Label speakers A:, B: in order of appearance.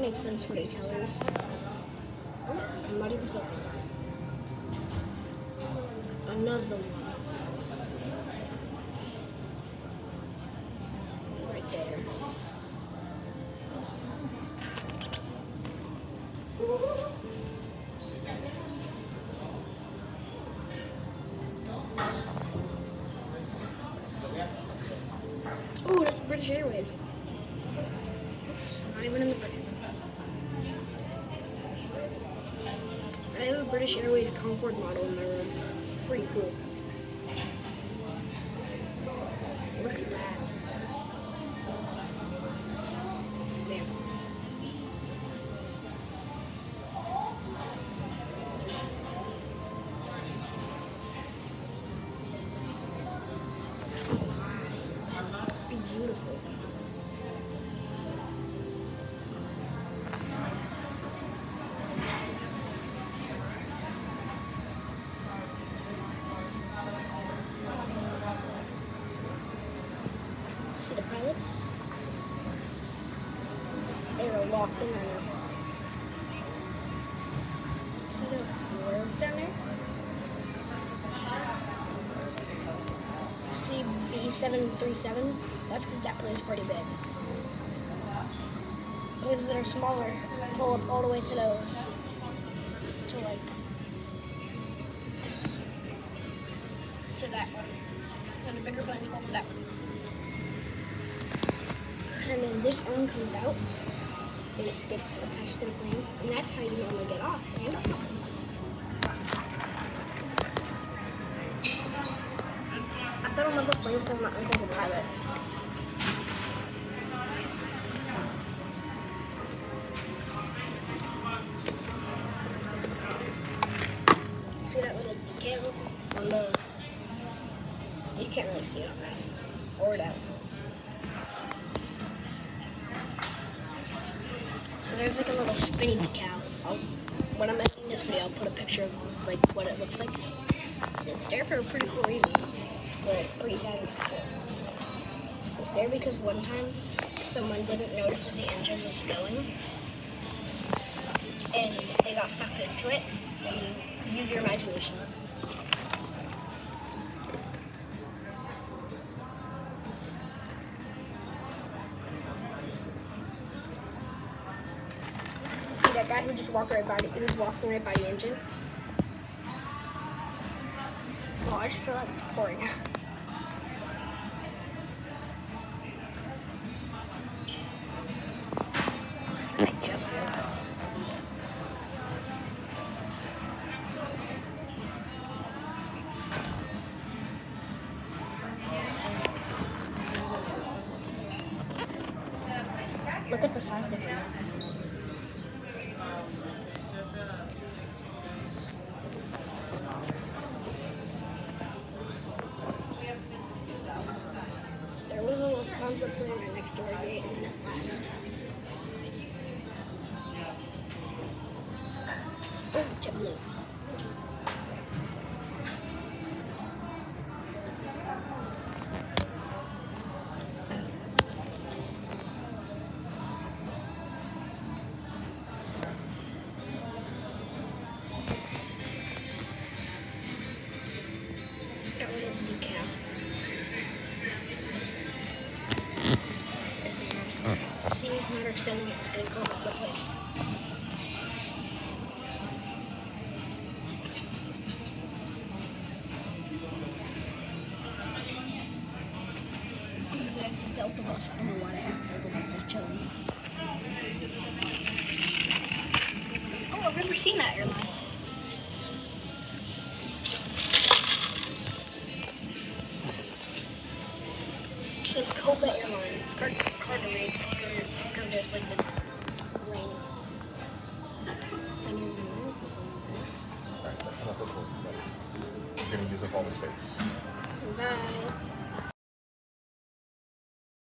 A: makes sense for the colors. Oh, I'm not even focused on it. Another one. Right there. Oh, that's British Airways. Not even in the British. I have a British Airways Concorde model in my room. It's pretty cool. Look at that. Damn. That's beautiful. See the pilots? They were locked in there. See those wheels down there? See B737? That's because that plane's pretty big. Planes that are smaller pull up all the way to those. To that one. And the bigger planes go up to that one. And then this arm comes out, and it gets attached to the plane, and that's how you normally get off. And I fell in love with planes because my uncle's a pilot. See that little decal on the? You can't really see it on that, or that. So there's like a little spinny decal. When I'm editing this video, I'll put a picture of like what it looks like. It's there for a pretty cool reason, but pretty sad. It's there because one time someone didn't notice that the engine was going, and they got sucked into it. And use your imagination. See that guy who just walked right by who's walking right by the engine? Oh, I just feel like it's pouring. I just realized. Look at the size difference. There was a Lufthansa plane right next to our gate, and then it left. Oh, JetBlue. That little decal. See, now they're extending it. It's getting close to the plane. I have the Delta bus. I don't know why I have the Delta bus just chilling. Oh, I've never seen that airline. It says Copa Airline. It's hard to read because there's like the rain.
B: Alright, that's enough recording. You're going to use up all the space.
A: Bye.